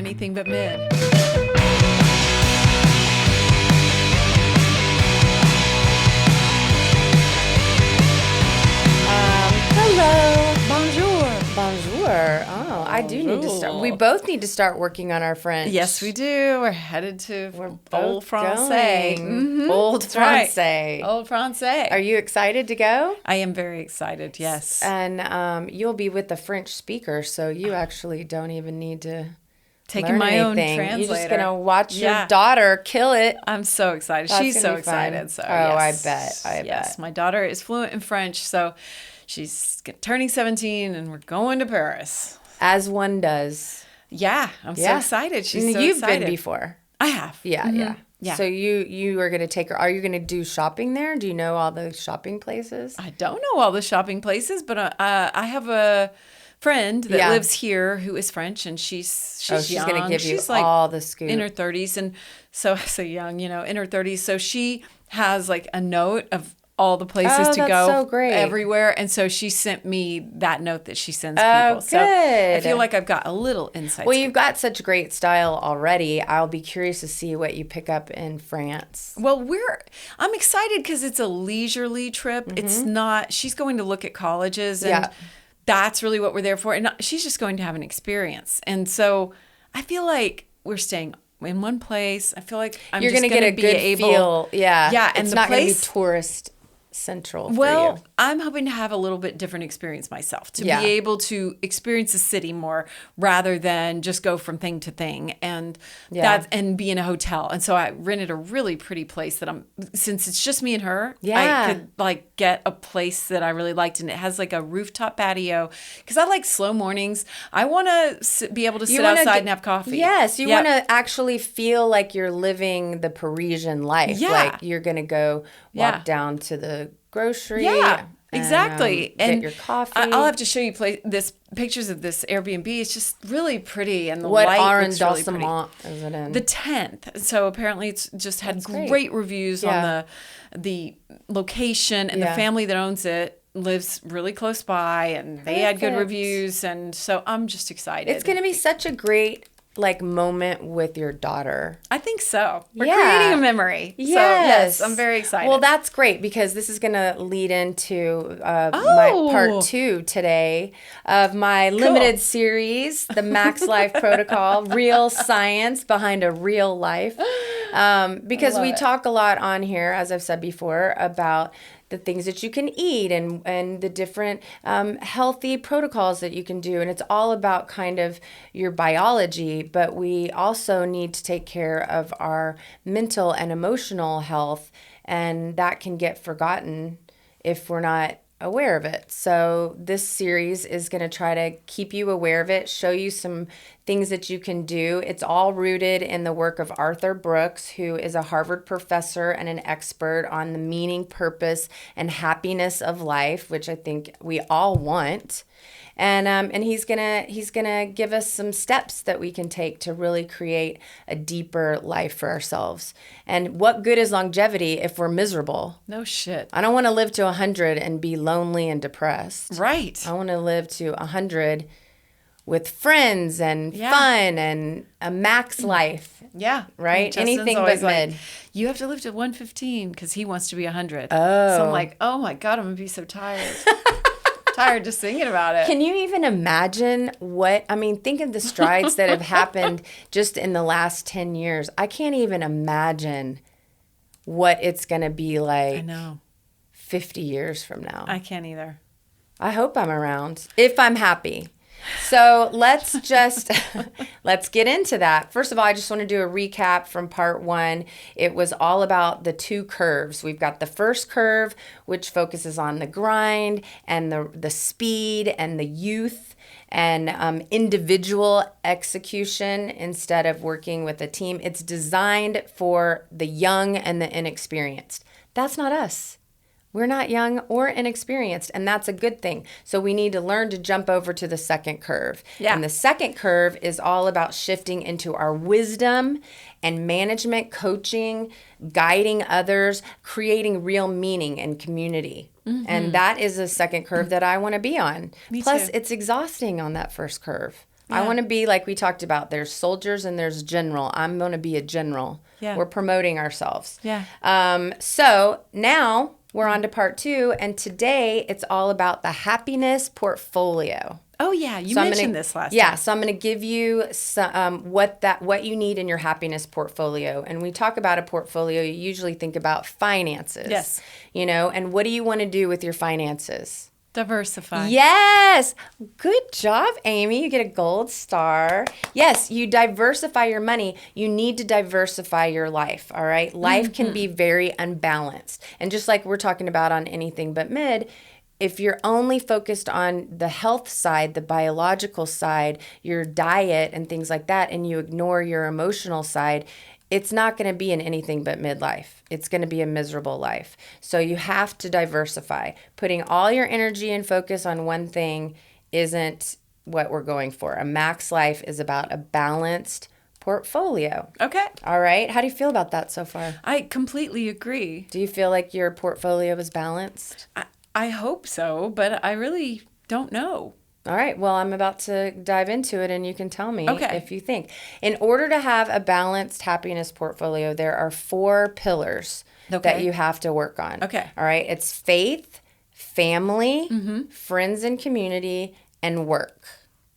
anything but mid. Hello. Bonjour. Bonjour. Oh, I do need to start. We both need to start working on our French. Yes, we do. We're headed to both Old Francais. going. Old That's right. Francais. Old Francais. Are you excited to go? I am very excited, yes. And you'll be with the French speaker, so you actually don't even need to Taking learn my own anything. translator. You're just going to watch your Yeah. daughter kill it. I'm so excited. That's She's gonna so be fun. excited. So, Oh, yes. I bet. Yes, my daughter is fluent in French, so she's turning 17 and we're going to Paris. As one does. Yeah, I'm so excited. She's so You've excited. been before. I have. Yeah. Yeah. So you are going to take her. Are you going to do shopping there? Do you know all the shopping places? I don't know all the shopping places, but I have a friend that lives here who is French, and she's she's going to give you she's like all the scoop. in her 30s, and so young, in her 30s. So she has like a note of all the places to go so great. everywhere, and so she sent me that note that she sends people. Oh, So I good. feel like I've got a little insight. Well, you've got such great style already. I'll be curious to see what you pick up in France. Well, I'm excited because it's a leisurely trip. It's not. She's going to look at colleges, and that's really what we're there for. And she's just going to have an experience. And so I feel like we're staying in one place. I feel like You're going to get a good feel. Yeah. Yeah, and it's the not going to be place tourist central for Well, you. I'm hoping to have a little bit different experience myself, to be Yeah. able to experience the city more rather than just go from thing to thing and be in a hotel. And so I rented a really pretty place that since it's just me and her, Yeah. I could like get a place that I really liked, and it has like a rooftop patio because I like slow mornings. I want to be able to sit outside and have coffee. Yes, you want to actually feel like you're living the Parisian life. Yeah. Like you're going to go walk down to the grocery. Yeah, exactly. And get your coffee. I'll have to show you pictures of this Airbnb. It's just really pretty, and the what light looks really arrondissement pretty. is it in? The 10th. So apparently it's just had great. great reviews on the location, and the family that owns it lives really close by, and they had good Perfect. reviews, and so I'm just excited. It's going to be such a great moment with your daughter. I think so. We're Yeah. creating a memory. Yes. So, yes, I'm very excited. Well, that's great because this is going to lead into my part 2 today of my limited series, the Max Life Protocol, real science behind a real life. Because we talk a lot on here, as I've said before, about the things that you can eat and the different healthy protocols that you can do. And it's all about kind of your biology, but we also need to take care of our mental and emotional health. And that can get forgotten if we're not aware of it. So this series is going to try to keep you aware of it, show you some things that you can do. It's all rooted in the work of Arthur Brooks, who is a Harvard professor and an expert on the meaning, purpose, and happiness of life, which I think we all want. And he's gonna give us some steps that we can take to really create a deeper life for ourselves. And what good is longevity if we're miserable? no shit. I don't want to live to 100 and be lonely and depressed. Right. I want to live to 100 with friends and fun and a max life. Yeah. Right? Justin's Anything but always mid. You have to live to 115 because he wants to be 100. Oh. So I'm like, oh my God, I'm going to be so tired. Tired just thinking about it. Can you even imagine think of the strides that have happened just in the last 10 years. I can't even imagine what it's going to be like I know. 50 years from now. I can't either. I hope I'm around if I'm happy. So let's get into that. First of all, I just want to do a recap from part 1. It was all about the 2 curves. We've got the first curve, which focuses on the grind and the speed and the youth and individual execution instead of working with a team. It's designed for the young and the inexperienced. That's not us. We're not young or inexperienced, and that's a good thing. So we need to learn to jump over to the second curve. Yeah. And the second curve is all about shifting into our wisdom and management, coaching, guiding others, creating real meaning and community. Mm-hmm. And that is a second curve that I want to be on. Me Plus, too. it's exhausting on that first curve. I want to be, like we talked about, there's soldiers and there's general. I'm going to be a general. Yeah. We're promoting ourselves. Yeah. So now we're on to part 2. And today it's all about the happiness portfolio. Oh, yeah. You mentioned this last time. Yeah. So I'm going to give you some, what you need in your happiness portfolio. And we talk about a portfolio, you usually think about finances. Yes. And what do you want to do with your finances? Diversify. Yes. Good job, Amy. You get a gold star. Yes, you diversify your money. You need to diversify your life, all right? Life can be very unbalanced. And just like we're talking about on Anything But Mid, if you're only focused on the health side, the biological side, your diet and things like that, and you ignore your emotional side, it's not going to be in anything but midlife. It's going to be a miserable life. So you have to diversify. Putting all your energy and focus on one thing isn't what we're going for. A max life is about a balanced portfolio. Okay. All right. How do you feel about that so far? I completely agree. Do you feel like your portfolio is balanced? I hope so, but I really don't know. All right. Well, I'm about to dive into it and you can tell me if you think. In order to have a balanced happiness portfolio, there are 4 pillars that you have to work on. Okay. All right. It's faith, family, friends and community, and work.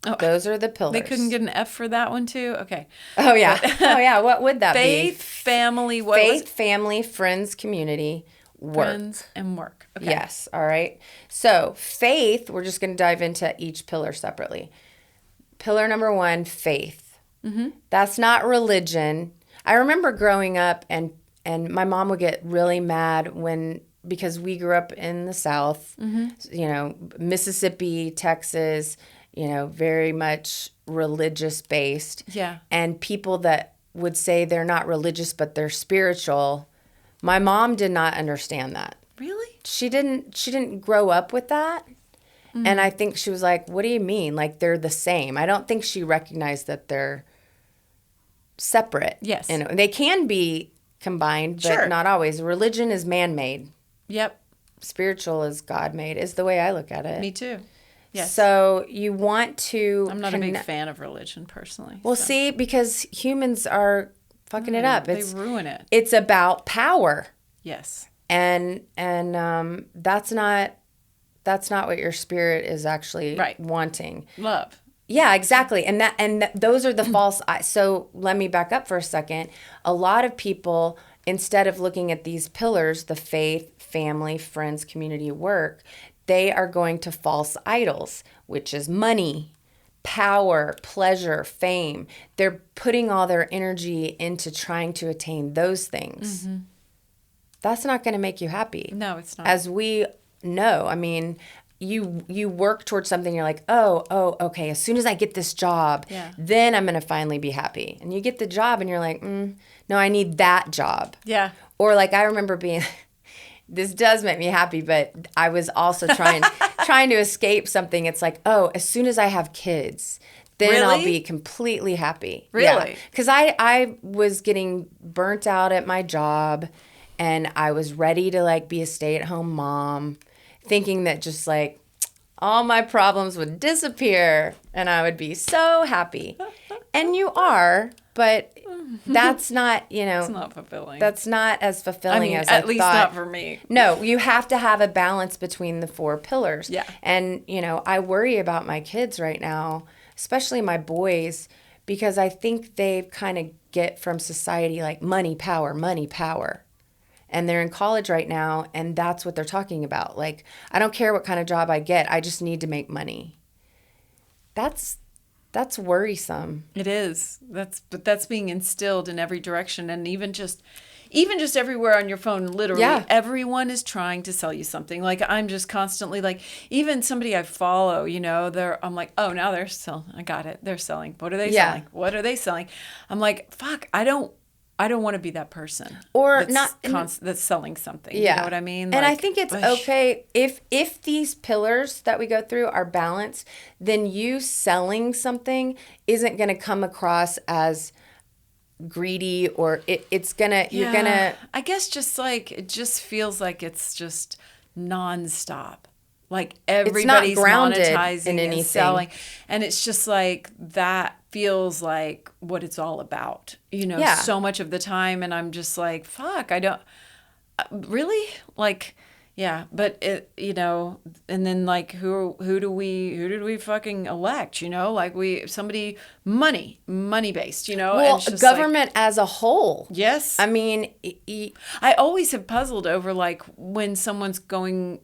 Oh, those are the pillars. They couldn't get an F for that one too? Okay. Oh, yeah. Oh, yeah. What would that be? Faith, family, family, friends, community, work. Friends, and work. Okay. Yes. All right. So faith, we're just going to dive into each pillar separately. Pillar number 1, faith. That's not religion. I remember growing up and my mom would get really mad because we grew up in the South, Mississippi, Texas, very much religious based. Yeah. And people that would say they're not religious, but they're spiritual. My mom did not understand that. Really? She didn't grow up with that. And I think she was like, what do you mean? Like they're the same. I don't think she recognized that they're separate. Yes. They can be combined, but not always. Religion is man-made. Yep. Spiritual is God-made, is the way I look at it. Me too. Yes. So you want to... I'm not a big fan of religion personally. Well, see, because humans are fucking it up. They ruin it. It's about power. Yes. And that's not what your spirit is actually wanting. Love. Yeah, exactly. And those are the false eyes. So let me back up for a second. A lot of people, instead of looking at these pillars, the faith, family, friends, community, work, they are going to false idols, which is money, power, pleasure, fame. They're putting all their energy into trying to attain those things. That's not going to make you happy. No, it's not. As we know, I mean, you work towards something, you're like, oh, okay, as soon as I get this job, then I'm going to finally be happy. And you get the job and you're like, no, I need that job. Yeah. Or like I remember being, this does make me happy, but I was also trying to escape something. It's like, oh, as soon as I have kids, then I'll be completely happy. Really? Because I was getting burnt out at my job and I was ready to like be a stay-at-home mom, thinking that just like all my problems would disappear and I would be so happy. And you are, but that's not, it's not fulfilling. That's not as fulfilling as I at least not for me. No, you have to have a balance between the 4 pillars. Yeah. And, I worry about my kids right now, especially my boys, because I think they kind of get from society like money, power, money, power. And they're in college right now, and that's what they're talking about. Like, I don't care what kind of job I get. I just need to make money. That's worrisome. It is. That's being instilled in every direction, and even just everywhere on your phone. Literally, everyone is trying to sell you something. Like I'm just constantly like, even somebody I follow, I'm like, oh, now they're selling. I got it. They're selling. What are they selling? What are they selling? I'm like, fuck. I don't want to be that person. Or that's selling something. Yeah. You know what I mean? And I think it's okay if these pillars that we go through are balanced, then you selling something isn't going to come across as greedy or it's going to, you're going to. I guess just like, it just feels like it's just nonstop. Like everybody's grounded monetizing in and anything. selling. And it's just like that feels like what it's all about, so much of the time. And I'm just like, fuck, I don't really like, yeah. But it, and then like, who did we fucking elect? Like somebody money based, and Well, it's just government as a whole. Yes. I mean, I always have puzzled over like when someone's going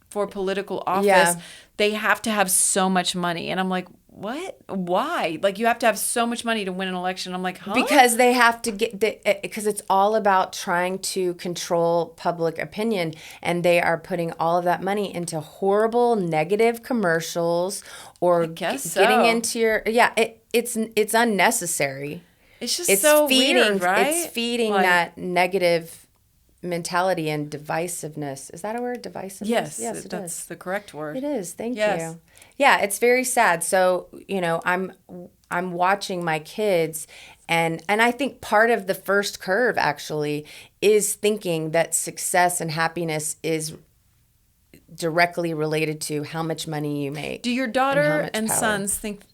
for political office, they have to have so much money. And I'm like, what? Why? Like you have to have so much money to win an election. I'm like, huh? Because they have to because it's all about trying to control public opinion. And they are putting all of that money into horrible negative commercials or getting into your, it's unnecessary. It's just so weird, right? It's feeding that negative mentality and divisiveness. Is that a word? Divisiveness? Yes, it that's is. The correct word. It is. Thank you. Yeah, it's very sad. So, I'm watching my kids and I think part of the first curve actually is thinking that success and happiness is directly related to how much money you make. Do your daughter and sons think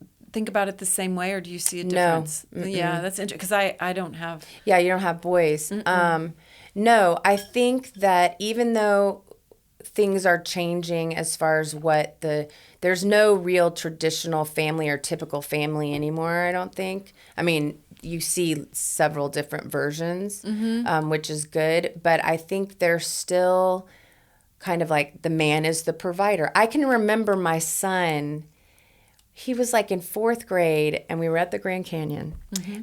about it the same way, or do you see a difference? No. Yeah, that's interesting because I don't have. Yeah, you don't have boys. No, I think that even though things are changing as far as there's no real traditional family or typical family anymore, I don't think. I mean, you see several different versions, which is good, but I think there's still kind of like the man is the provider. I can remember my son, he was like in 4th grade and we were at the Grand Canyon.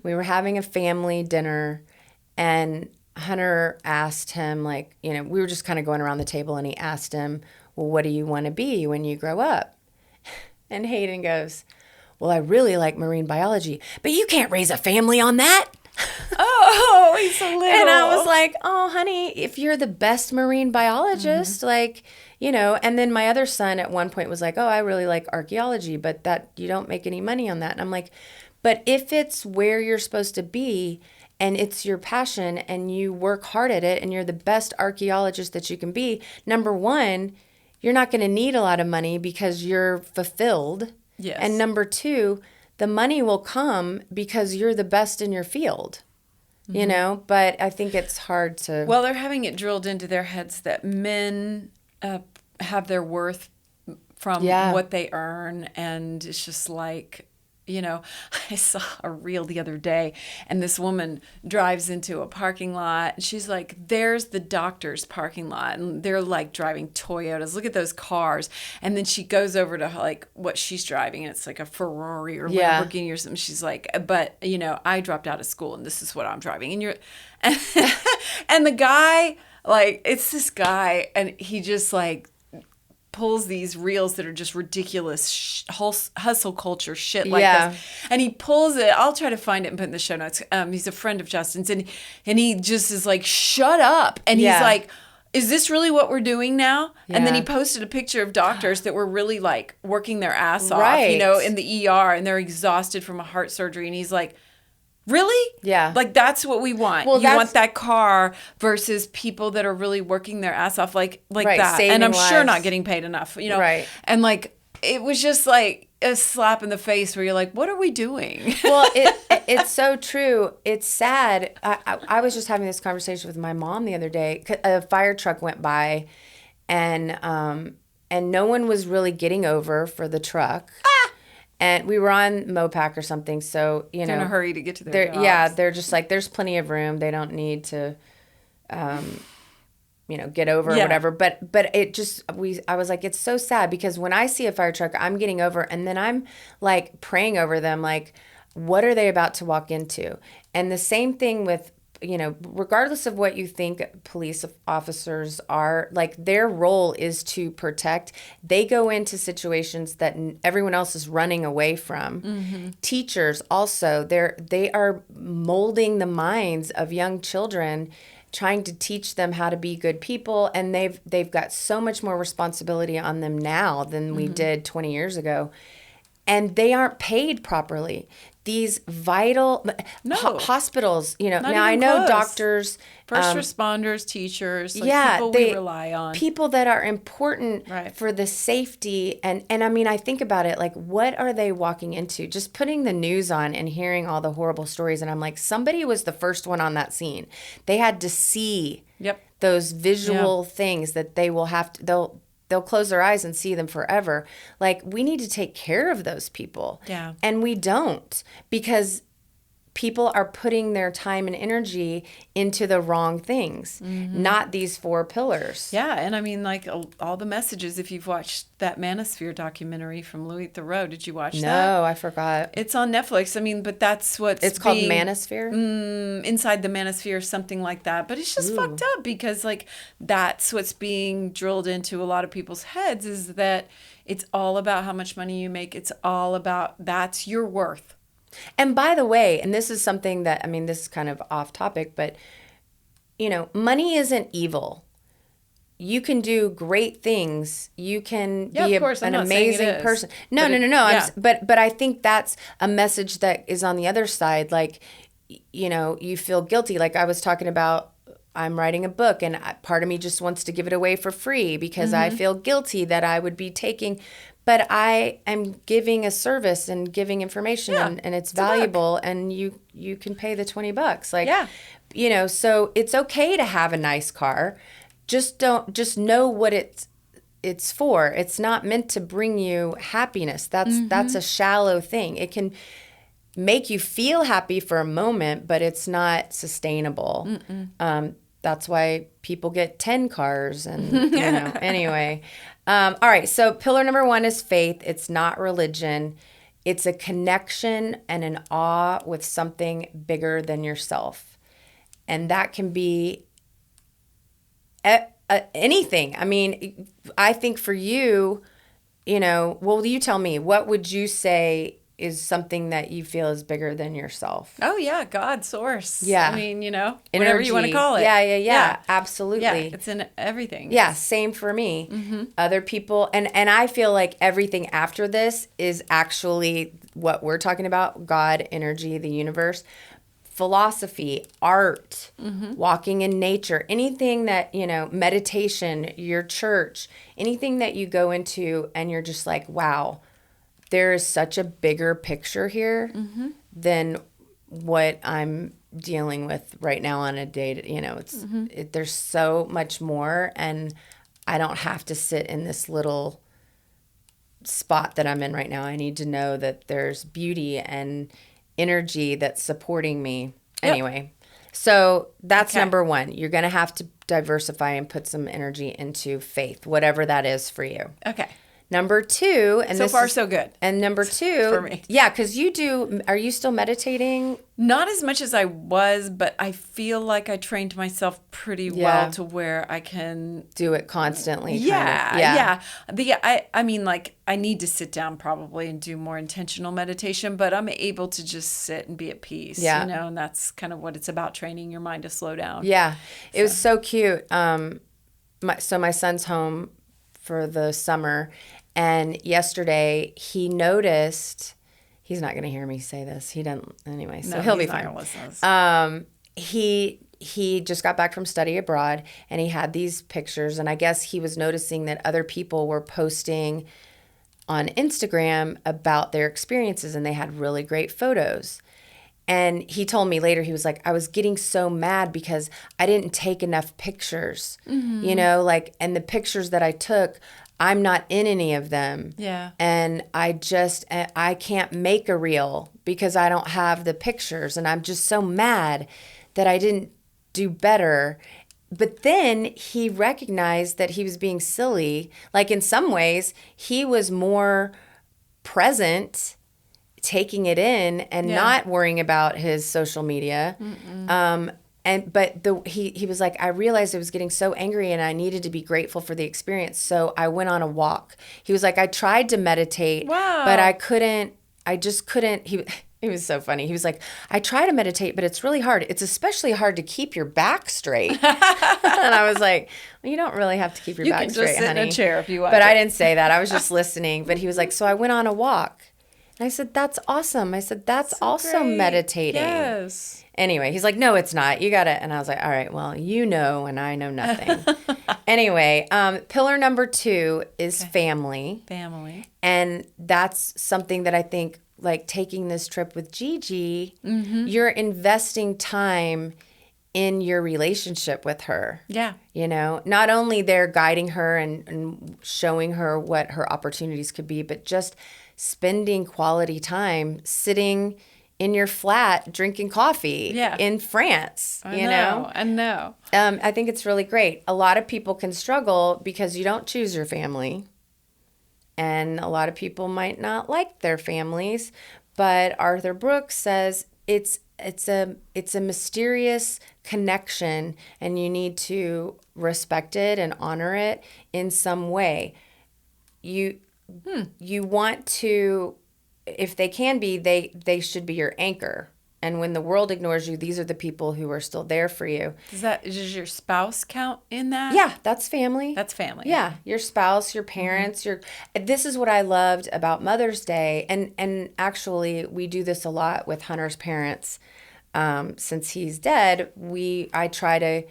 We were having a family dinner and Hunter asked him, like, we were just kind of going around the table and he asked him, well, what do you want to be when you grow up? And Hayden goes, well, I really like marine biology, but you can't raise a family on that. Oh, he's so little. And I was like, oh, honey, if you're the best marine biologist, like, and then my other son at one point was like, oh, I really like archaeology, but that you don't make any money on that. And I'm like, but if it's where you're supposed to be, and it's your passion and you work hard at it and you're the best archaeologist that you can be, number one, you're not going to need a lot of money because you're fulfilled. Yes. And number two, the money will come because you're the best in your field, but I think it's hard to. Well, they're having it drilled into their heads that men have their worth from what they earn. And it's just like, I saw a reel the other day and this woman drives into a parking lot and she's like, there's the doctor's parking lot. And they're like driving Toyotas. Look at those cars. And then she goes over to like what she's driving and it's like a Ferrari or Lamborghini or something. She's like, but I dropped out of school and this is what I'm driving. And and the guy, like, it's this guy and he just like pulls these reels that are just ridiculous hustle culture shit like this. And he pulls it. I'll try to find it and put it in the show notes. He's a friend of Justin's and he just is like, shut up. And he's like, is this really what we're doing now? Yeah. And then he posted a picture of doctors that were really like working their ass off, in the ER and they're exhausted from a heart surgery. And he's like, really? Yeah. Like, that's what we want. Well, you want that car versus people that are really working their ass off like that. And I'm sure not getting paid enough, Right. And like, it was just like a slap in the face where you're like, what are we doing? Well, it's so true. It's sad. I was just having this conversation with my mom the other day. A fire truck went by and no one was really getting over for the truck. And we were on Mopac or something, so, They're in a hurry to get to their jobs. Yeah, they're just like, there's plenty of room. They don't need to, get over or whatever. But it just, I was like, it's so sad because when I see a fire truck, I'm getting over and then I'm like praying over them, like, what are they about to walk into? And the same thing with, regardless of what you think police officers are, like their role is to protect. They go into situations that everyone else is running away from. Mm-hmm. Teachers also, they are molding the minds of young children, trying to teach them how to be good people, and they've got so much more responsibility on them now than we did 20 years ago. and they aren't paid properly. These vital hospitals, you know, now I know close. Doctors, first responders, teachers, like people we rely on. People that are important for the safety. And I mean, I think about it, like, what are they walking into? Just putting the news on and hearing all the horrible stories. And I'm like, somebody was the first one on that scene. They had to see those visual things that they will have to, they'll close their eyes and see them forever. Like, we need to take care of those people. Yeah. And we don't, because people are putting their time and energy into the wrong things, not these 4 pillars. Yeah. And I mean, like, all the messages, if you've watched that Manosphere documentary from Louis Theroux, did you watch that? No, I forgot. It's on Netflix. I mean, but that's what's It's called Manosphere? Inside the Manosphere, something like that. But it's just fucked up, because, like, that's what's being drilled into a lot of people's heads, is that it's all about how much money you make. It's all about, that's your worth. And by the way, and this is something that, I mean, this is kind of off topic, but, you know, money isn't evil. You can do great things. You can be an amazing person. No. Yeah. But I think that's a message that is on the other side. Like, you know, you feel guilty. Like I was talking about, I'm writing a book, and part of me just wants to give it away for free because I feel guilty that I would be taking. But I am giving a service and giving information, and it's valuable, and you can pay the $20. Like, you know, so it's okay to have a nice car. Just know what it's for. It's not meant to bring you happiness. That's a shallow thing. It can make you feel happy for a moment, but it's not sustainable. That's why people get 10 cars and, you know, anyway. All right. So pillar number 1 is faith. It's not religion. It's a connection and an awe with something bigger than yourself. And that can be anything. I mean, I think for you, you know, well, you tell me, what would you say is something that you feel is bigger than yourself? Oh, yeah. God, source. Yeah. I mean, you know, Energy. whatever you want to call it. Yeah. Absolutely. Yeah, it's in everything. Yeah, same for me. Other people, and I feel like everything after this is actually what we're talking about: God, energy, the universe, philosophy, art, walking in nature, anything that, you know, meditation, your church, anything that you go into and you're just like, wow, there is such a bigger picture here than what I'm dealing with right now on a day. You know, there's so much more, and I don't have to sit in this little spot that I'm in right now. I need to know that there's beauty and energy that's supporting me. Anyway, so that's number 1. You're going to have to diversify and put some energy into faith, whatever that is for you. Okay. Number 2, and so far so good. And number 2, for me. Yeah, because are you still meditating? Not as much as I was, but I feel like I trained myself pretty well to where I can do it constantly. Yeah. I mean, like, I need to sit down probably and do more intentional meditation, but I'm able to just sit and be at peace. You know, and that's kind of what it's about, training your mind to slow down. Yeah, it was so cute. My son's home for the summer, and yesterday he noticed. He's not going to hear me say this. He doesn't anyway, so he'll be fine. He just got back from study abroad, and he had these pictures, and I guess he was noticing that other people were posting on Instagram about their experiences, and they had really great photos. And he told me later, he was like, I was getting so mad because I didn't take enough pictures, you know, like, and the pictures that I took, I'm not in any of them. Yeah. And I can't make a reel because I don't have the pictures. And I'm just so mad that I didn't do better. But then he recognized that he was being silly. Like, in some ways, he was more present, taking it in and not worrying about his social media. But he was like, I realized I was getting so angry and I needed to be grateful for the experience. So I went on a walk. He was like, I tried to meditate, but I just couldn't. He was so funny. He was like, I try to meditate, but it's really hard. It's especially hard to keep your back straight. And I was like, well, you don't really have to keep your back straight, honey. You can just sit in a chair if you want But to. I didn't say that. I was just listening. But he was like, so I went on a walk. I said, that's awesome. I said, that's So also great. meditating. Yes. Anyway, he's like, no, it's not. You got it. And I was like, all right, well, you know, and I know nothing. Anyway, pillar number 2 is family. Family. And that's something that I think, like taking this trip with Gigi, you're investing time in your relationship with her. Yeah. You know, not only they're guiding her and showing her what her opportunities could be, but just spending quality time sitting in your flat drinking coffee in France. I know. I think it's really great. A lot of people can struggle because you don't choose your family. And a lot of people might not like their families. But Arthur Brooks says it's a mysterious connection, and you need to respect it and honor it in some way. You want to, if they can be, they should be your anchor. And when the world ignores you, these are the people who are still there for you. Does your spouse count in that? Yeah, that's family. That's family. Yeah, your spouse, your parents, This is what I loved about Mother's Day, and actually we do this a lot with Hunter's parents. Since he's dead, I try to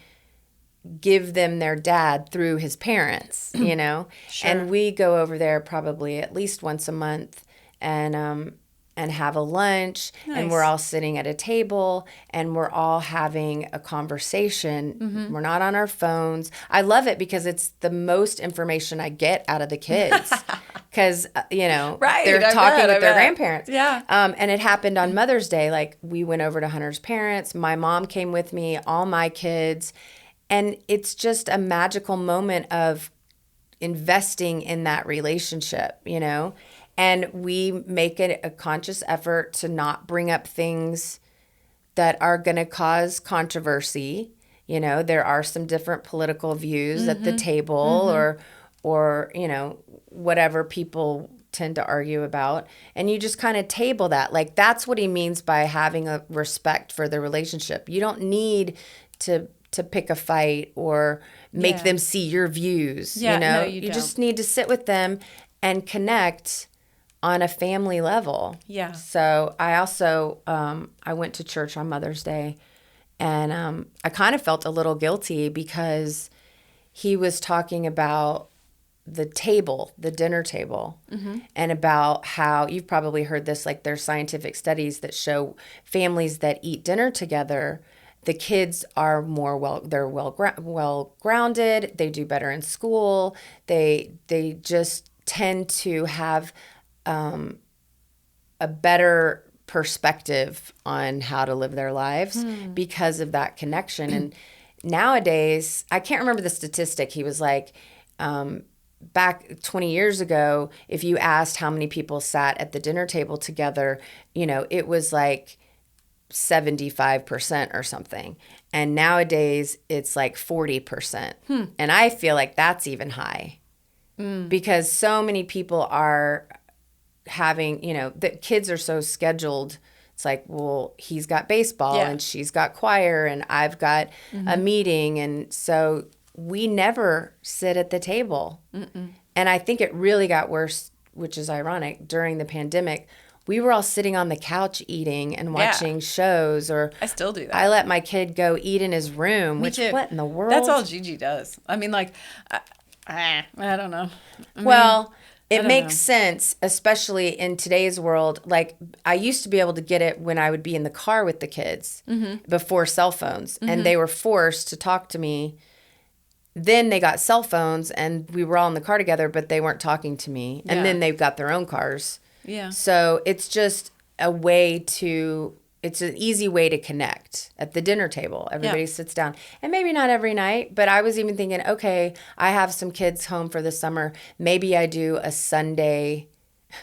give them their dad through his parents, you know? Sure. And we go over there probably at least once a month and have a lunch. Nice. And we're all sitting at a table and we're all having a conversation. We're not on our phones. I love it because it's the most information I get out of the kids. Because, they're talking with their grandparents. Yeah. And it happened on Mother's Day. Like, we went over to Hunter's parents. My mom came with me, all my kids. And it's just a magical moment of investing in that relationship, you know? And we make it a conscious effort to not bring up things that are going to cause controversy. You know, there are some different political views at the table or, whatever people tend to argue about. And you just kind of table that. Like, that's what he means by having a respect for the relationship. You don't need to pick a fight or make them see your views. Yeah, you know, no, you don't. just need to sit with them and connect on a family level. Yeah. So I also, I went to church on Mother's Day, and I kind of felt a little guilty because he was talking about the table, the dinner table, and about how, you've probably heard this, like there's scientific studies that show families that eat dinner together, the kids are more well grounded, they do better in school, they just tend to have a better perspective on how to live their lives because of that connection. And nowadays, I can't remember the statistic. He was like, back 20 years ago, if you asked how many people sat at the dinner table together, it was like 75% or something. And nowadays, it's like 40%. And I feel like that's even high because so many people are having, the kids are so scheduled. It's like, well, he's got baseball and she's got choir and I've got a meeting. And so we never sit at the table. And I think it really got worse, which is ironic, during the pandemic. We were all sitting on the couch eating and watching shows. Or I still do that. I let my kid go eat in his room. Me too. What in the world? That's all Gigi does. I mean, like, I don't know. It makes sense, especially in today's world. Like, I used to be able to get it when I would be in the car with the kids before cell phones, and they were forced to talk to me. Then they got cell phones, and we were all in the car together, but they weren't talking to me. And then they've got their own cars. Yeah. So it's just it's an easy way to connect at the dinner table. Everybody sits down. And maybe not every night, but I was even thinking, okay, I have some kids home for the summer. Maybe I do a Sunday.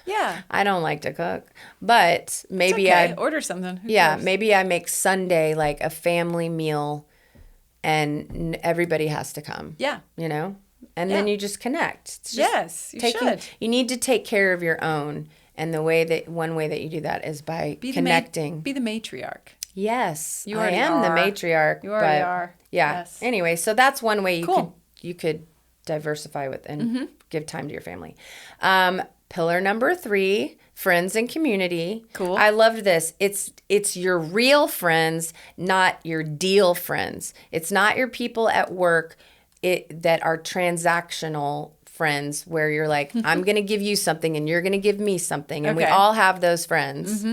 Yeah. I don't like to cook, but maybe I order something. Who cares? Maybe I make Sunday like a family meal and everybody has to come. Yeah. And then you just connect. It's just yes, you should. You need to take care of your own. And one way that you do that is by connecting. Be the matriarch. Yes, you I am the matriarch. You already are. Yeah. Yes. Anyway, so that's one way you could diversify with and give time to your family. Pillar number 3, friends and community. Cool. I loved this. It's your real friends, not your deal friends. It's not your people at work that are transactional friends where you're like, I'm going to give you something and you're going to give me something. And we all have those friends.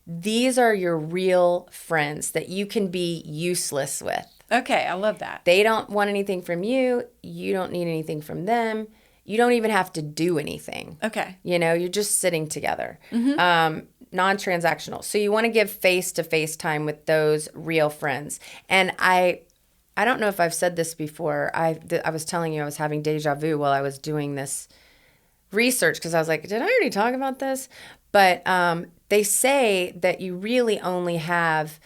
These are your real friends that you can be useless with. Okay, I love that. They don't want anything from you. You don't need anything from them. You don't even have to do anything. Okay. You're just sitting together. Non-transactional. So you want to give face-to-face time with those real friends. And I don't know if I've said this before. I was telling you I was having deja vu while I was doing this research because I was like, did I already talk about this? But they say that you really only have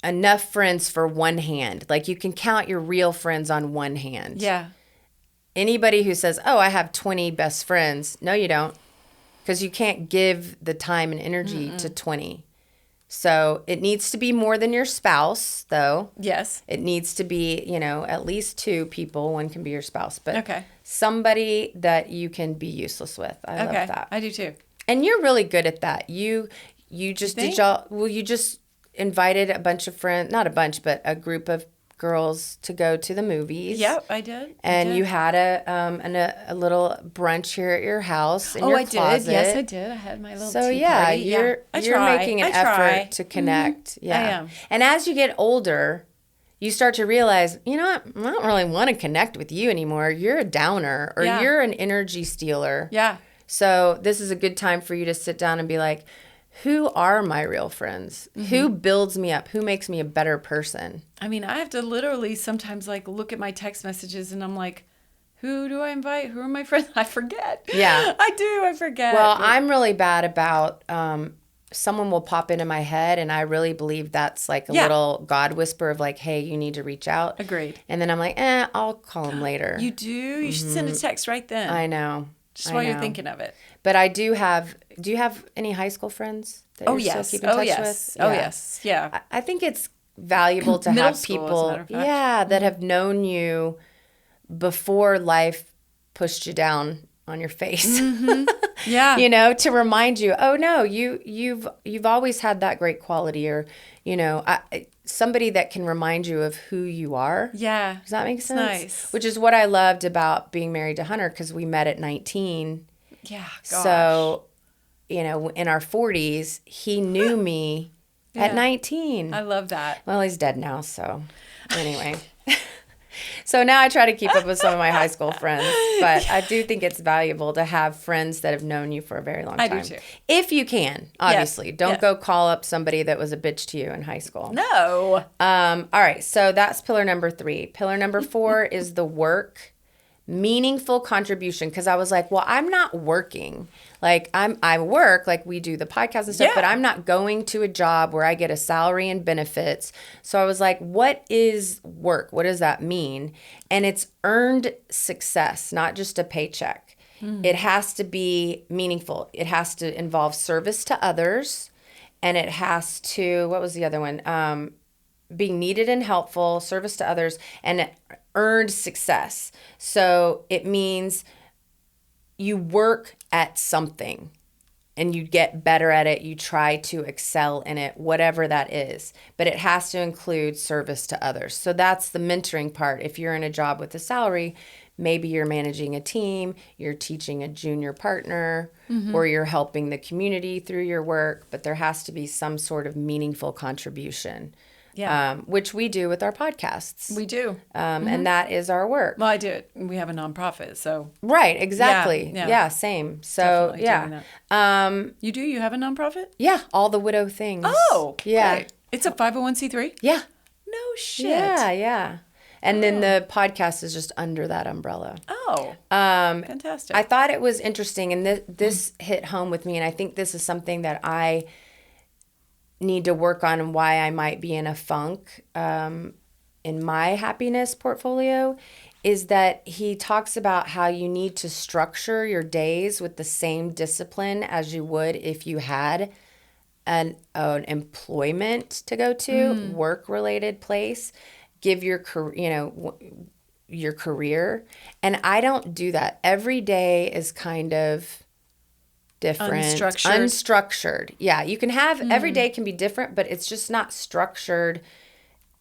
enough friends for one hand. Like you can count your real friends on one hand. Yeah. Anybody who says, oh, I have 20 best friends. No, you don't. Because you can't give the time and energy to 20. So it needs to be more than your spouse, though. Yes. It needs to be, at least 2 people. One can be your spouse. But Okay. somebody that you can be useless with. I love that. I do too. And you're really good at that. You just you just invited a bunch of friends, not a bunch, but a group of girls to go to the movies. Yep, I did. And you had a little brunch here at your house in your closet. Did. Yes, I did. I had my little So tea yeah, party. you're making an effort to connect. Yeah. I am. And as you get older, you start to realize, you know what? I don't really want to connect with you anymore. You're a downer or you're an energy stealer. Yeah. So this is a good time for you to sit down and be like, who are my real friends? Who builds me up? Who makes me a better person? I mean, I have to literally sometimes look at my text messages and I'm like, who do I invite? Who are my friends? I forget. Yeah. I forget. Well, I'm really bad about someone will pop into my head and I really believe that's like a little God whisper of like, hey, you need to reach out. Agreed. And then I'm like, I'll call him later. You do? You should send a text right then. I know. Just while you're thinking of it. But I do you have any high school friends that you're still keeping in touch with? Oh, yes. Yeah. I think it's valuable to have people, that have known you before life pushed you down on your face. Yeah. To remind you, oh no, you've always had that great quality, or somebody that can remind you of who you are. Yeah. Does that make sense? Nice. Which is what I loved about being married to Hunter, because we met at 19. Yeah. Gosh. So, in our 40s, he knew me at 19. I love that. Well, he's dead now, so anyway. So now I try to keep up with some of my high school friends, but I do think it's valuable to have friends that have known you for a very long time. I do too. If you can, obviously. Don't go call up somebody that was a bitch to you in high school. No. All right, so that's pillar number 3. Pillar number 4 is the work. Meaningful contribution, because I was like, well, I'm not working. Like I work, like we do the podcast and stuff, but I'm not going to a job where I get a salary and benefits. So I was like, what is work? What does that mean? And it's earned success, not just a paycheck. It has to be meaningful. It has to involve service to others, and it has to, what was the other one? Being needed and helpful, service to others, and earned success. So it means you work at something and you get better at it. You try to excel in it, whatever that is. But it has to include service to others. So that's the mentoring part. If you're in a job with a salary, maybe you're managing a team, you're teaching a junior partner, or you're helping the community through your work. But there has to be some sort of meaningful contribution. Yeah. Which we do with our podcasts. We do. And that is our work. Well, I do it. We have a nonprofit, so. Right, exactly. Yeah, same. So, You do? You have a nonprofit? Yeah, All the Widow Things. Oh, yeah. Great. It's a 501c3? Yeah. No shit. Yeah. And then the podcast is just under that umbrella. Oh, fantastic. I thought it was interesting, and this hit home with me, and I think this is something that I need to work on, and why I might be in a funk in my happiness portfolio, is that he talks about how you need to structure your days with the same discipline as you would if you had an employment to go to, work-related place, give your career. And I don't do that. Every day is kind of different. Unstructured. Unstructured. Yeah. You can have, every day can be different, but it's just not structured.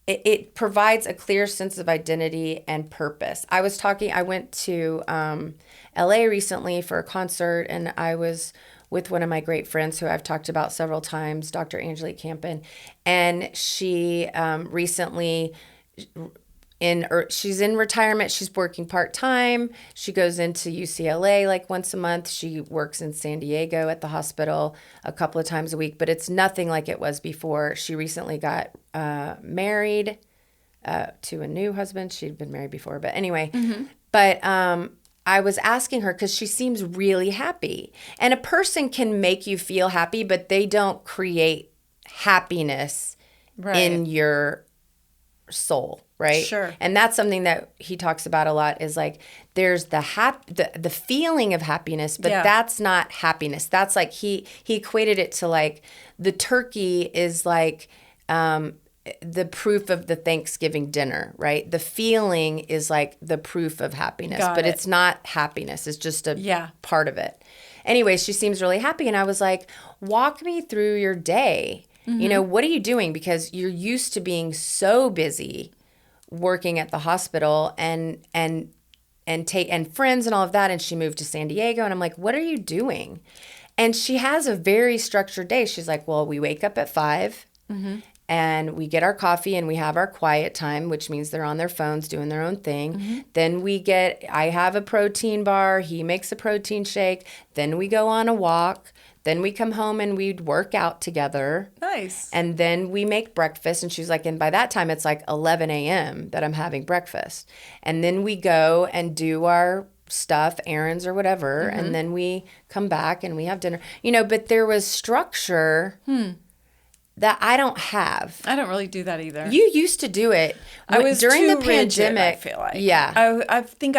It provides a clear sense of identity and purpose. I went to LA recently for a concert, and I was with one of my great friends who I've talked about several times, Dr. Angelique Campen, and she recently she's in retirement. She's working part-time. She goes into UCLA like once a month. She works in San Diego at the hospital a couple of times a week, but it's nothing like it was before. She recently got married to a new husband. She'd been married before, but anyway. But I was asking her because she seems really happy. And a person can make you feel happy, but they don't create happiness in your soul, right? Sure. And that's something that he talks about a lot is like there's the feeling of happiness, but that's not happiness. That's like he equated it to like the turkey is like the proof of the Thanksgiving dinner, right? The feeling is like the proof of happiness, but it's not happiness. It's just a part of it. Anyway, she seems really happy. And I was like, walk me through your day. You know, what are you doing? Because you're used to being so busy working at the hospital and friends and all of that. And she moved to San Diego. And I'm like, what are you doing? And she has a very structured day. She's like, well, we wake up at 5 and we get our coffee and we have our quiet time, which means they're on their phones doing their own thing. Then I have a protein bar. He makes a protein shake. Then we go on a walk. Then we come home and we'd work out together. Nice. And then we make breakfast. And she's like, and by that time, it's like 11 a.m. that I'm having breakfast. And then we go and do our stuff, errands or whatever. And then we come back and we have dinner. You know, but there was structure that I don't have. I don't really do that either. You used to do it. I was during too the pandemic. rigid, I feel like. Yeah. I think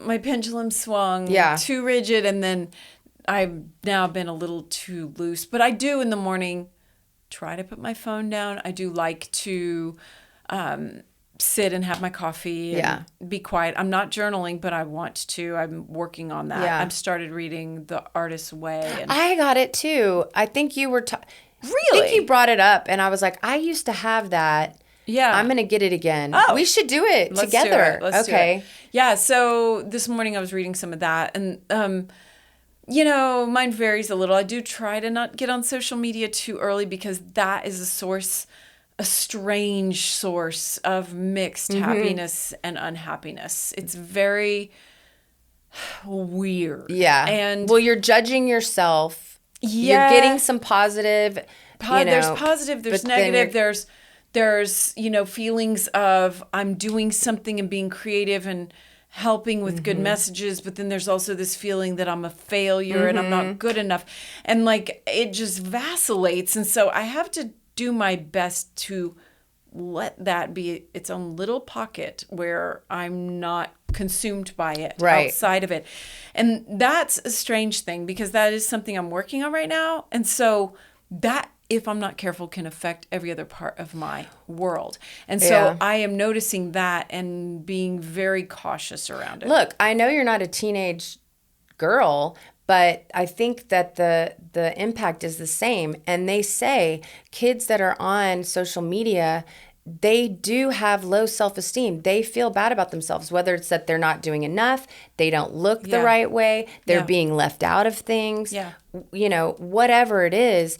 my pendulum swung too rigid, and then I've now been a little too loose. But I do in the morning try to put my phone down. I do like to sit and have my coffee and be quiet. I'm not journaling, but I want to. I'm working on that. I've started reading The Artist's Way. And I got it too. I think you were... Really? I think you brought it up, and I was like, I used to have that. Yeah. I'm going to get it again. Oh. We should do it together. Do it. Let's do it. Yeah, so this morning I was reading some of that, and you know, mine varies a little. I do try to not get on social media too early because that is a strange source of mixed happiness and unhappiness. It's very weird. Yeah. And well, you're judging yourself. You're getting some positive. There's positive, there's negative, there's, you know, feelings of I'm doing something and being creative and helping with good messages, but then there's also this feeling that I'm a failure and I'm not good enough. And like it just vacillates. And so I have to do my best to let that be its own little pocket where I'm not consumed by it outside of it. And that's a strange thing because that is something I'm working on right now. And so that, if I'm not careful, can affect every other part of my world. And so I am noticing that and being very cautious around it. Look, I know you're not a teenage girl, but I think that the impact is the same. And they say kids that are on social media, they do have low self-esteem. They feel bad about themselves, whether it's that they're not doing enough, they don't look the right way, they're being left out of things, you know, whatever it is.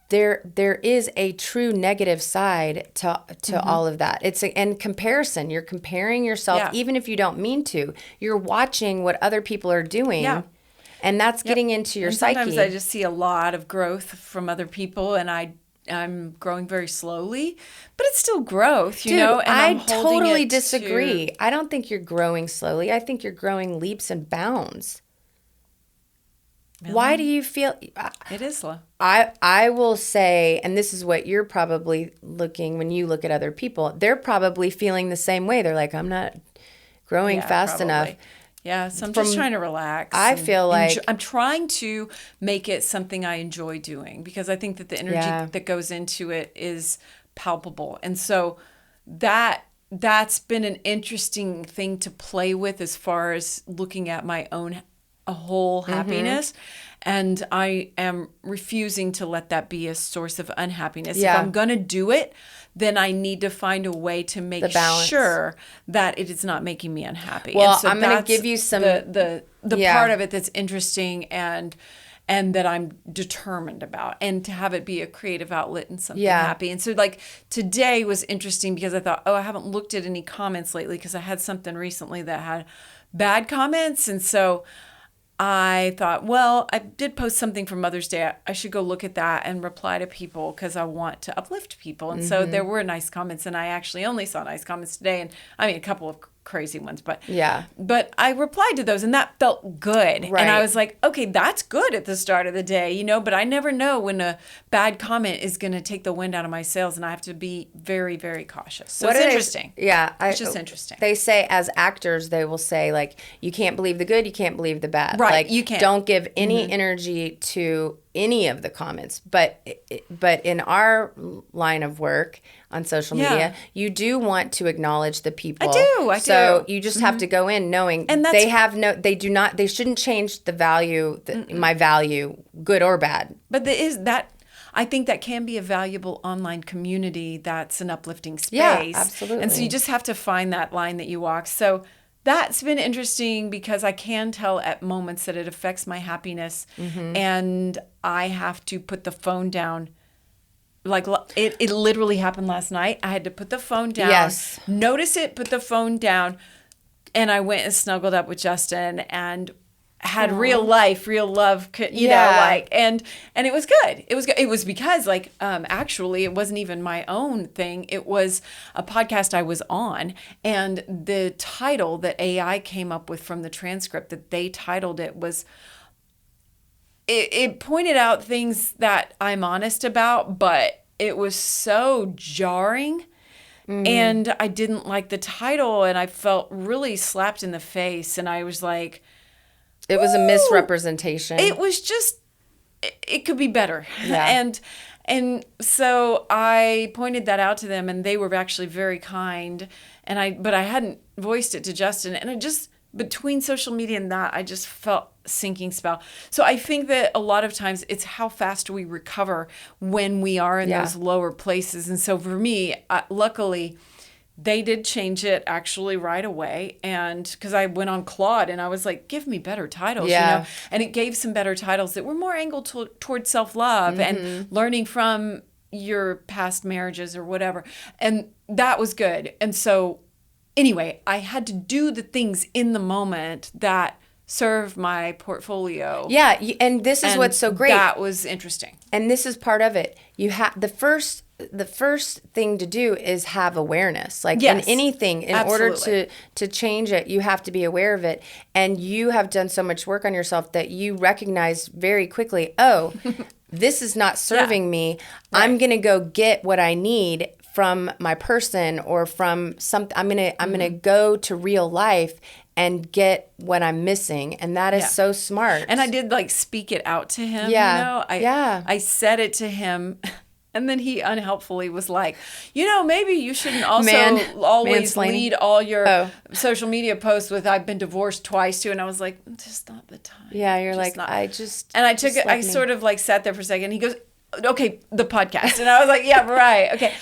There is a true negative side to all of that. And comparison. You're comparing yourself, even if you don't mean to. You're watching what other people are doing, and that's getting into your psyche. Sometimes I just see a lot of growth from other people, and I'm growing very slowly, but it's still growth, you know? And I totally disagree. I don't think you're growing slowly. I think you're growing leaps and bounds. Really? Why do you feel... It is slow. I will say, and this is what you're probably looking, when you look at other people, they're probably feeling the same way. They're like, I'm not growing fast enough. Yeah, so I'm just trying to relax. I feel like... I'm trying to make it something I enjoy doing because I think that the energy that goes into it is palpable. And so that's been an interesting thing to play with as far as looking at my own whole happiness. And I am refusing to let that be a source of unhappiness. Yeah. If I'm going to do it, then I need to find a way to make sure that it is not making me unhappy. Well, and so I'm going to give you some the part of it that's interesting and that I'm determined about, and to have it be a creative outlet and something happy. And so like today was interesting because I thought, I haven't looked at any comments lately because I had something recently that had bad comments. And so I thought, well, I did post something for Mother's Day. I should go look at that and reply to people because I want to uplift people. And so there were nice comments, and I actually only saw nice comments today. And I mean, a couple of crazy ones, but I replied to those, and that felt good. Right. And I was like, okay, that's good at the start of the day, but I never know when a bad comment is going to take the wind out of my sails, and I have to be very, very cautious. So it's interesting. It's just interesting. They say as actors, they will say like, you can't believe the good, you can't believe the bad. Right, like, you can't. Don't give any energy to any of the comments. But in our line of work on social media, you do want to acknowledge the people. I do. So you just have to go in knowing they shouldn't change the value, my value, good or bad. But I think that can be a valuable online community that's an uplifting space. Yeah, absolutely. And so you just have to find that line that you walk. So that's been interesting because I can tell at moments that it affects my happiness, and I have to put the phone down. Like it literally happened last night. I had to put the phone down, notice it, put the phone down, and I went and snuggled up with Justin and had real love, and it was good. It was because actually it wasn't even my own thing. It was a podcast I was on, and the title that AI came up with from the transcript that they titled it was, it pointed out things that I'm honest about, but it was so jarring. And I didn't like the title, and I felt really slapped in the face, and I was like, it was a misrepresentation. It was just, it could be better. Yeah. And so I pointed that out to them, and they were actually very kind. But I hadn't voiced it to Justin. And between social media and that, I just felt sinking spell. So I think that a lot of times it's how fast we recover when we are in those lower places. And so for me, luckily, they did change it actually right away. And because I went on Claude and I was like, give me better titles, and it gave some better titles that were more angled towards self-love and learning from your past marriages or whatever. And that was good. And so anyway, I had to do the things in the moment that serve my portfolio. Yeah. And this is what's so great. That was interesting. And this is part of it. You have the first thing to do is have awareness. Like in anything, in order to change it, you have to be aware of it. And you have done so much work on yourself that you recognize very quickly, oh, this is not serving me. Right. I'm going to go get what I need from my person or from something. I'm going to go to real life and get what I'm missing. And that is so smart. And I did speak it out to him. Yeah. I said it to him. And then he unhelpfully was like, maybe you shouldn't also always lead all your social media posts with "I've been divorced twice too." And I was like, just not the time. Yeah, you're like, not. And I took it. I sort of sat there for a second. He goes, "Okay, the podcast," and I was like, "Yeah, right, okay."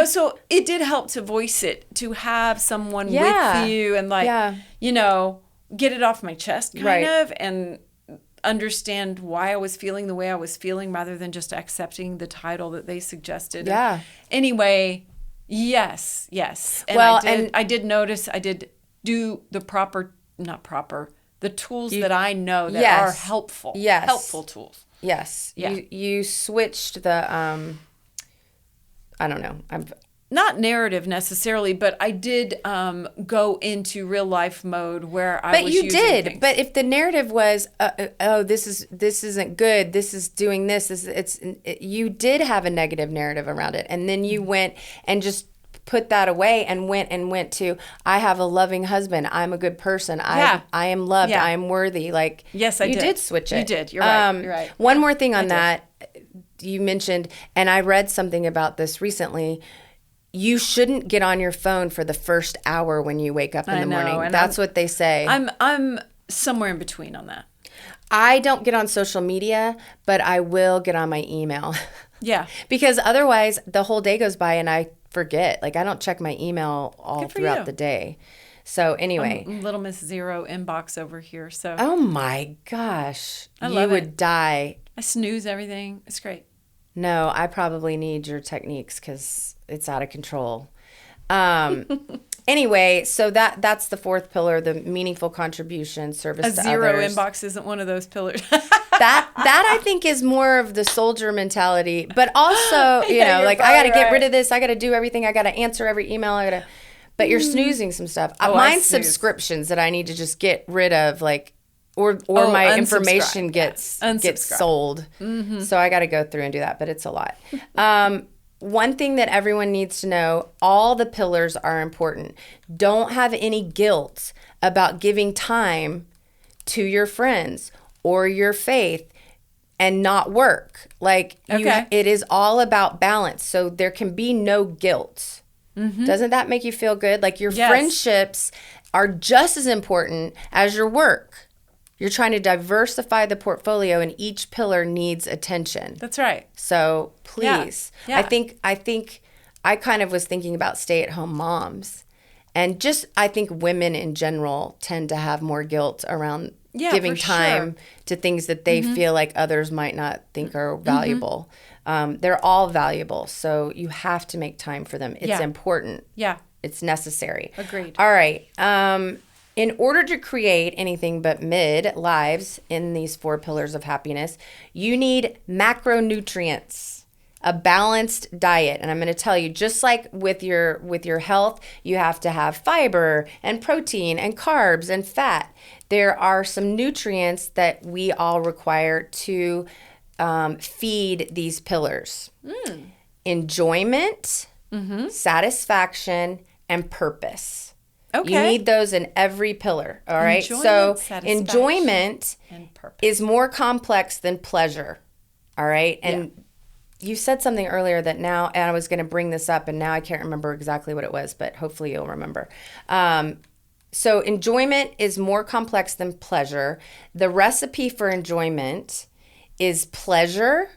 So it did help to voice it, to have someone with you, and get it off my chest, kind of, and understand why I was feeling the way I was feeling rather than just accepting the title that they suggested. Yeah. Anyway, yes. And I did notice, I did do the the tools that I know that are helpful. Yes. Helpful tools. Yes. Yeah. You switched the, I don't know. Not narrative necessarily, but I did go into real life mode where I was using things. But if the narrative was, this isn't good, this is doing this, you did have a negative narrative around it, and then you went and just put that away and went to, I have a loving husband, I'm a good person, I am loved, I am worthy. Yes, I did. You did switch it. You did. You're right. One more thing on that, you mentioned, and I read something about this recently. You shouldn't get on your phone for the first hour when you wake up in the morning. That's what they say. I'm somewhere in between on that. I don't get on social media, but I will get on my email. Yeah. Because otherwise the whole day goes by and I forget. Like I don't check my email all throughout the day. So anyway. Little Miss Zero inbox over here. So. Oh my gosh. I love you would die. I snooze everything. It's great. No, I probably need your techniques because it's out of control. Anyway, so that's the fourth pillar, the meaningful contribution, service to others. A zero inbox isn't one of those pillars. that I think is more of the soldier mentality, but also, you know, like I got to get rid of this. I got to do everything. I got to answer every email. But you're snoozing some stuff. Mine's subscriptions that I need to just get rid of, like, or my information gets sold. Mm-hmm. So I got to go through and do that, but it's a lot. One thing that everyone needs to know, all the pillars are important. Don't have any guilt about giving time to your friends or your faith and not work. Like, it is all about balance. So there can be no guilt. Mm-hmm. Doesn't that make you feel good? Like your friendships are just as important as your work. You're trying to diversify the portfolio and each pillar needs attention. That's right. So please, yeah. I think I kind of was thinking about stay-at-home moms. And just I think women in general tend to have more guilt around giving time to things that they feel like others might not think are valuable. They're all valuable. So you have to make time for them. It's important. Yeah. It's necessary. Agreed. All right. In order to create anything but lives in these four pillars of happiness, you need macronutrients, a balanced diet. And I'm going to tell you, just like with your health, you have to have fiber and protein and carbs and fat. There are some nutrients that we all require to feed these pillars. Enjoyment, satisfaction, and purpose. Okay. You need those in every pillar, all right? Enjoyment is more complex than pleasure, all right? And you said something earlier that now, and I was going to bring this up, and now I can't remember exactly what it was, but hopefully you'll remember. So enjoyment is more complex than pleasure. The recipe for enjoyment is pleasure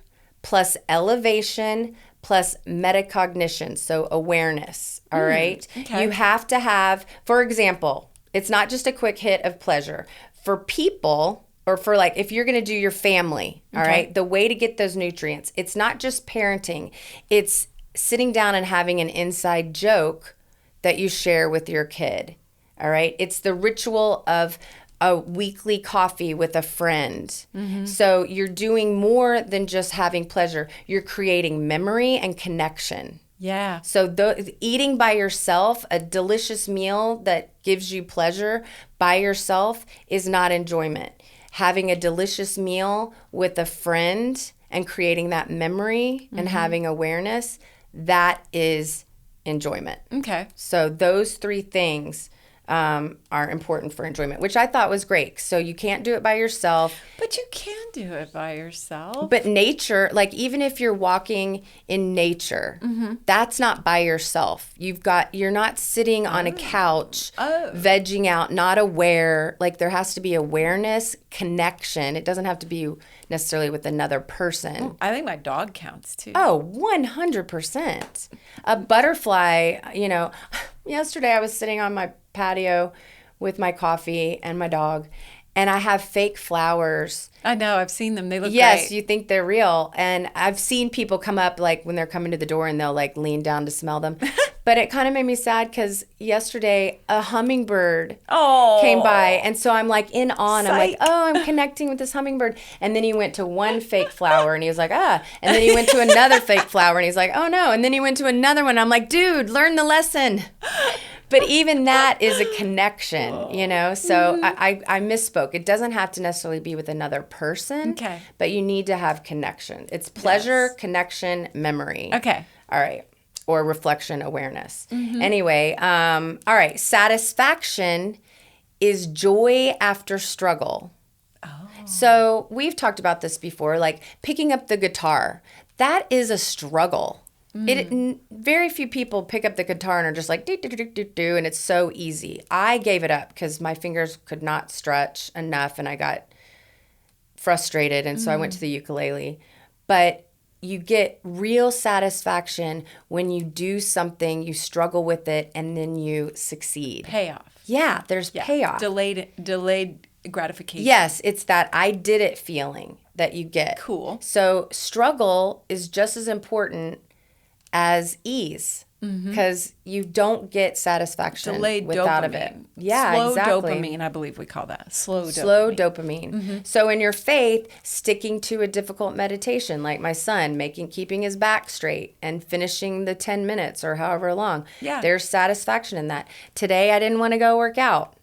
plus elevation plus metacognition, so awareness, all right? Okay. You have to have, for example, it's not just a quick hit of pleasure. For people, or for like, if you're going to do your family, all right, the way to get those nutrients, it's not just parenting. It's sitting down and having an inside joke that you share with your kid, all right? It's the ritual of a weekly coffee with a friend. So you're doing more than just having pleasure. You're creating memory and connection. Yeah. So eating by yourself, a delicious meal that gives you pleasure by yourself is not enjoyment. Having a delicious meal with a friend and creating that memory and having awareness, that is enjoyment. Okay. So those three things are important for enjoyment, which I thought was great. So you can't do it by yourself. But you can do it by yourself. But nature, like even if you're walking in nature, that's not by yourself. You're not sitting on a couch, vegging out, not aware. Like there has to be awareness, connection. It doesn't have to be necessarily with another person. I think my dog counts too. Oh, 100%. A butterfly, yesterday I was sitting on my patio with my coffee and my dog, and I have fake flowers. I know, I've seen them. They look great. Yes, you think they're real. And I've seen people come up like when they're coming to the door and they'll like lean down to smell them. But it kind of made me sad because yesterday a hummingbird came by. And so I'm like in awe. And I'm like, I'm connecting with this hummingbird. And then he went to one fake flower and he was like, And then he went to another fake flower and he's like, oh no. And then he went to another one. I'm like, dude, learn the lesson. But even that is a connection, So I misspoke. It doesn't have to necessarily be with another person. Okay. But you need to have connection. It's pleasure, connection, memory. Okay. All right. Or reflection, awareness. Anyway, all right. Satisfaction is joy after struggle. Oh. So we've talked about this before, like picking up the guitar. That is a struggle. Very few people pick up the guitar and are just like, do, do, do, do, do, and it's so easy. I gave it up because my fingers could not stretch enough, and I got frustrated, and so I went to the ukulele. But you get real satisfaction when you do something, you struggle with it, and then you succeed. Payoff. Yeah, there's payoff. Delayed gratification. Yes, it's that I did it feeling that you get. Cool. So struggle is just as important as ease, because you don't get satisfaction Delayed without dopamine. of it. Yeah, Slow exactly. dopamine, I believe we call that. Slow Dopamine. So in your faith, sticking to a difficult meditation, like my son, keeping his back straight and finishing the 10 minutes or however long. Yeah. There's satisfaction in that. Today, I didn't want to go work out,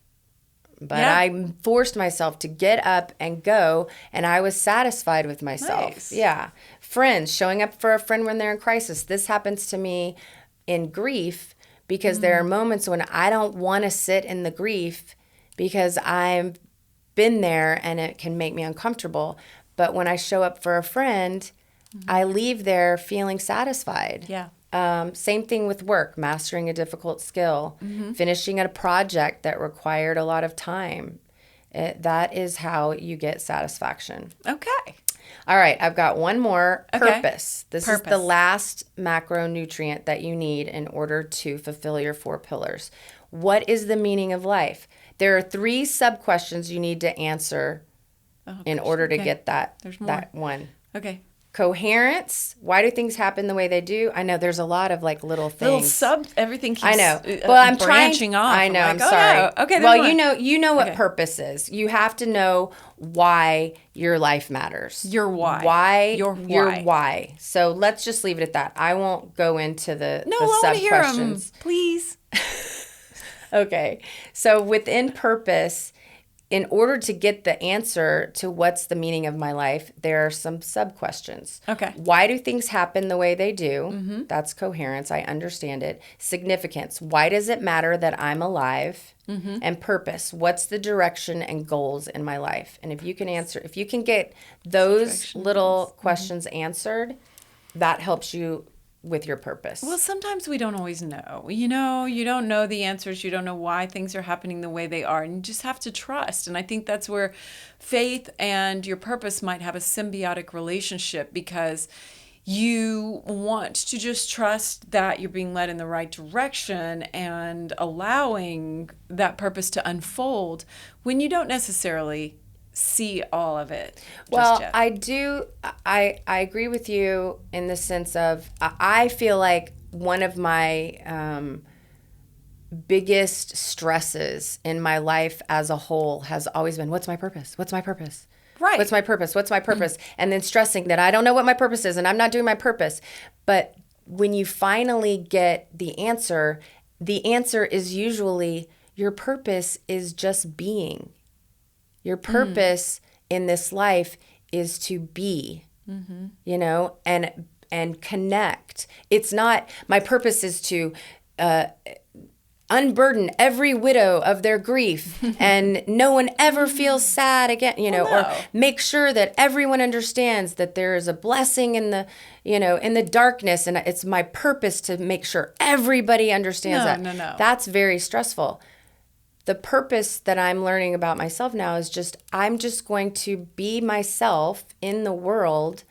but I forced myself to get up and go, and I was satisfied with myself. Nice. Yeah. Friends, showing up for a friend when they're in crisis. This happens to me in grief, because there are moments when I don't want to sit in the grief because I've been there and it can make me uncomfortable. But when I show up for a friend, I leave there feeling satisfied. Yeah. Same thing with work, mastering a difficult skill, finishing a project that required a lot of time. That is how you get satisfaction. Okay. All right, I've got one more. Okay. Purpose. This is the last macronutrient that you need in order to fulfill your 4 pillars. What is the meaning of life? There are 3 sub-questions you need to answer in order to get that one. Okay. Coherence. Why do things happen the way they do? I know there's a lot of like little things. Everything keeps I know. Well, I'm branching off. I know. I'm like, sorry. Oh, no. Okay. Well, you know what purpose is. You have to know why your life matters. Your why. Your why. So let's just leave it at that. I won't go into the sub-questions. Please. Okay. So within purpose, in order to get the answer to what's the meaning of my life, there are some sub-questions. Okay. Why do things happen the way they do? That's coherence. I understand it. Significance. Why does it matter that I'm alive? And purpose. What's the direction and goals in my life? And if you can get those little questions answered, that helps you with your purpose. Well, sometimes we don't always know. You don't know the answers. You don't know why things are happening the way they are. And you just have to trust. And I think that's where faith and your purpose might have a symbiotic relationship, because you want to just trust that you're being led in the right direction and allowing that purpose to unfold when you don't necessarily see all of it. Well, I agree with you in the sense of I feel like one of my biggest stresses in my life as a whole has always been, what's my purpose? What's my purpose? Right. What's my purpose? What's my purpose? And then stressing that I don't know what my purpose is and I'm not doing my purpose. But when you finally get the answer is usually your purpose is just being. Your purpose in this life is to be, and connect. It's not, my purpose is to unburden every widow of their grief and no one ever feels sad again, or make sure that everyone understands that there is a blessing in the, in the darkness, and it's my purpose to make sure everybody understands that. No. That's very stressful. The purpose that I'm learning about myself now is I'm just going to be myself in the world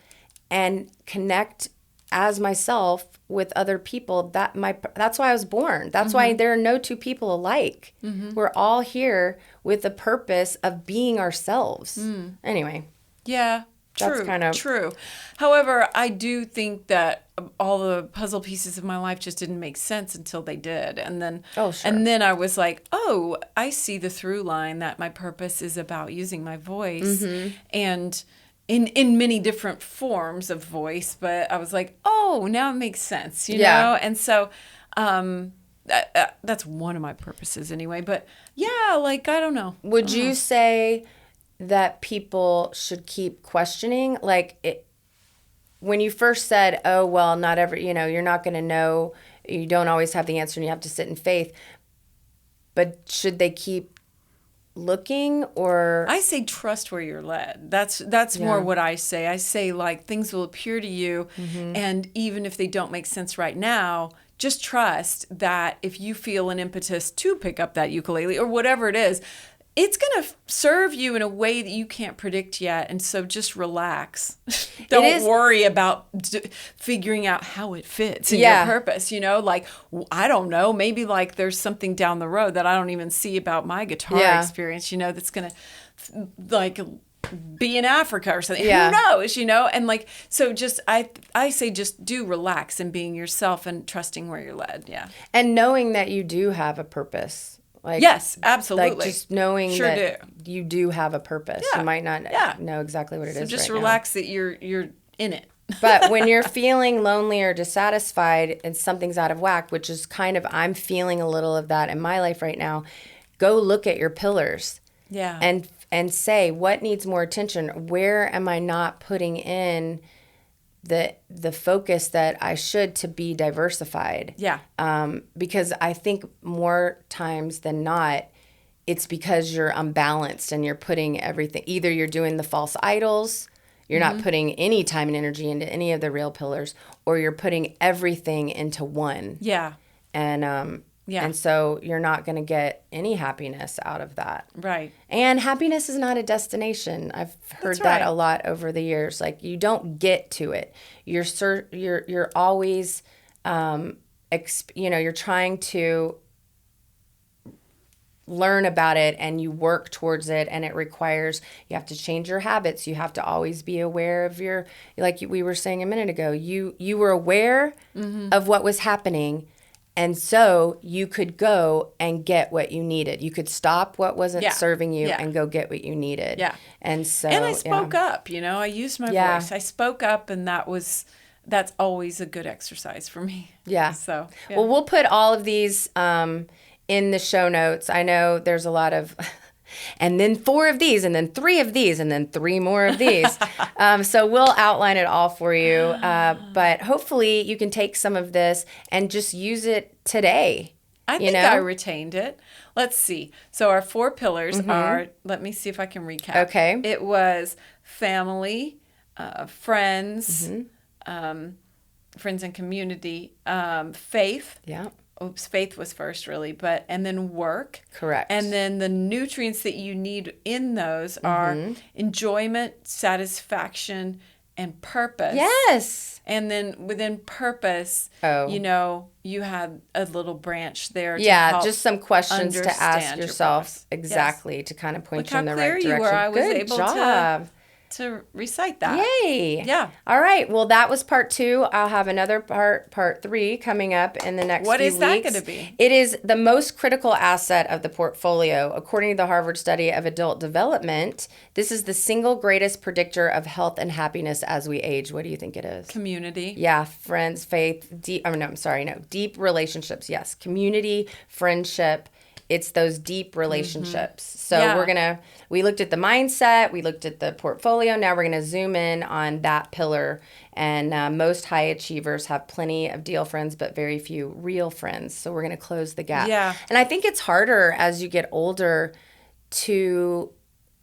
and connect as myself with other people. That's why I was born. That's why there are no 2 people alike. We're all here with the purpose of being ourselves. Anyway. Yeah. True. However, I do think that all the puzzle pieces of my life just didn't make sense until they did. And then I was like, oh, I see the through line that my purpose is about using my voice and in many different forms of voice. But I was like, oh, now it makes sense, you know? And so that's one of my purposes anyway. But yeah, I don't know. Would you say that people should keep questioning? When you first said, oh, well, not every, you're not going to know, you don't always have the answer and you have to sit in faith. But should they keep looking, or? I say trust where you're led. That's more what I say. I say things will appear to you, and even if they don't make sense right now, just trust that if you feel an impetus to pick up that ukulele or whatever it is, it's going to serve you in a way that you can't predict yet. And so just relax. Don't worry about figuring out how it fits in your purpose. You know, like, I don't know, maybe like there's something down the road that I don't even see about my guitar experience, you know, that's going to like be in Africa or something. Who knows, you know? And like, so just, I say just do relax and being yourself and trusting where you're led. Yeah. And knowing that you do have a purpose. Like, yes, absolutely. Like just knowing that you do have a purpose. You might not know exactly what it is. So just right relax now. that you're in it. But when you're feeling lonely or dissatisfied and something's out of whack, which is kind of, I'm feeling a little of that in my life right now, go look at your pillars. Yeah. And say, what needs more attention? Where am I not putting in the focus that I should to be diversified? Yeah. Because I think more times than not, it's because you're unbalanced and you're putting everything, either you're doing the false idols, you're not putting any time and energy into any of the real pillars, or you're putting everything into one. Yeah. And so you're not going to get any happiness out of that. Right. And happiness is not a destination. I've heard that a lot over the years. Like, you don't get to it. You're always, you're trying to learn about it and you work towards it, and it requires, you have to change your habits. You have to always be aware of your, like we were saying a minute ago, you were aware of what was happening. And so you could go and get what you needed. You could stop what wasn't serving you and go get what you needed. Yeah. And so, and I spoke up, you know, I used my voice. I spoke up, and that's always a good exercise for me. Yeah. So, well, we'll put all of these in the show notes. I know there's a lot of, and then 4 of these, and then 3 of these, and then 3 more of these. So we'll outline it all for you. But hopefully you can take some of this and just use it today. I think I retained it. Let's see. So our 4 pillars are, let me see if I can recap. Okay. It was family, friends, friends and community, faith. Yeah. Oops, faith was first, really, and then work. Correct. And then the nutrients that you need in those are enjoyment, satisfaction, and purpose. Yes. And then within purpose, you know, you had a little branch there. Yeah, just some questions to ask yourself exactly to kind of point you in the right direction. You were. I was Good able job. to recite that. Yay. Yeah. All right. Well, that was part 2. I'll have another part 3 coming up in the next few weeks. What is that going to be? It is the most critical asset of the portfolio. According to the Harvard study of adult development, this is the single greatest predictor of health and happiness as we age. What do you think it is? Community. Yeah. Friends, faith, deep relationships. Yes. Community, friendship. It's those deep relationships. So we looked at the mindset, we looked at the portfolio. Now we're going to zoom in on that pillar. And most high achievers have plenty of deal friends, but very few real friends. So we're going to close the gap. Yeah. And I think it's harder as you get older to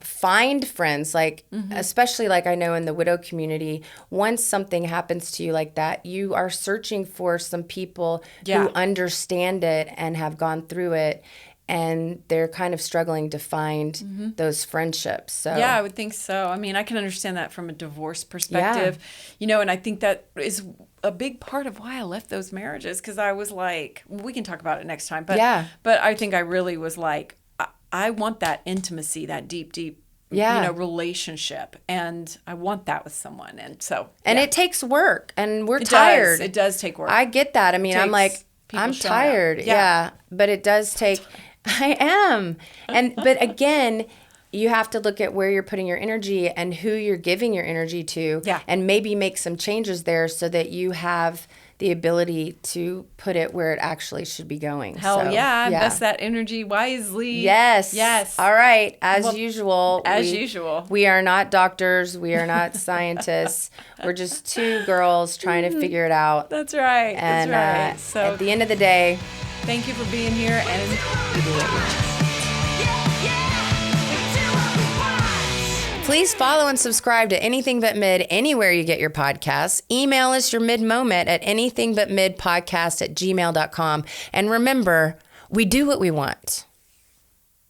find friends, like especially like I know in the widow community, once something happens to you like that, you are searching for some people who understand it and have gone through it. And they're kind of struggling to find those friendships. So yeah, I would think so. I mean, I can understand that from a divorce perspective, you know, and I think that is a big part of why I left those marriages, because I was like, we can talk about it next time, but I think I really was like, I want that intimacy, that deep, you know, relationship, and I want that with someone, and so it takes work, and we're tired. It does take work. I get that. I mean, I'm like, I'm tired. Yeah, but it does take. I am. But again, you have to look at where you're putting your energy and who you're giving your energy to, and maybe make some changes there so that you have the ability to put it where it actually should be going. Invest that energy wisely. Yes. All right. As usual. We are not doctors. We are not scientists. We're just 2 girls trying to figure it out. That's right. And so at the end of the day, thank you for being here, and please follow and subscribe to Anything But Mid anywhere you get your podcasts. Email us your mid moment at anythingbutmidpodcast@gmail.com. And remember, we do what we want.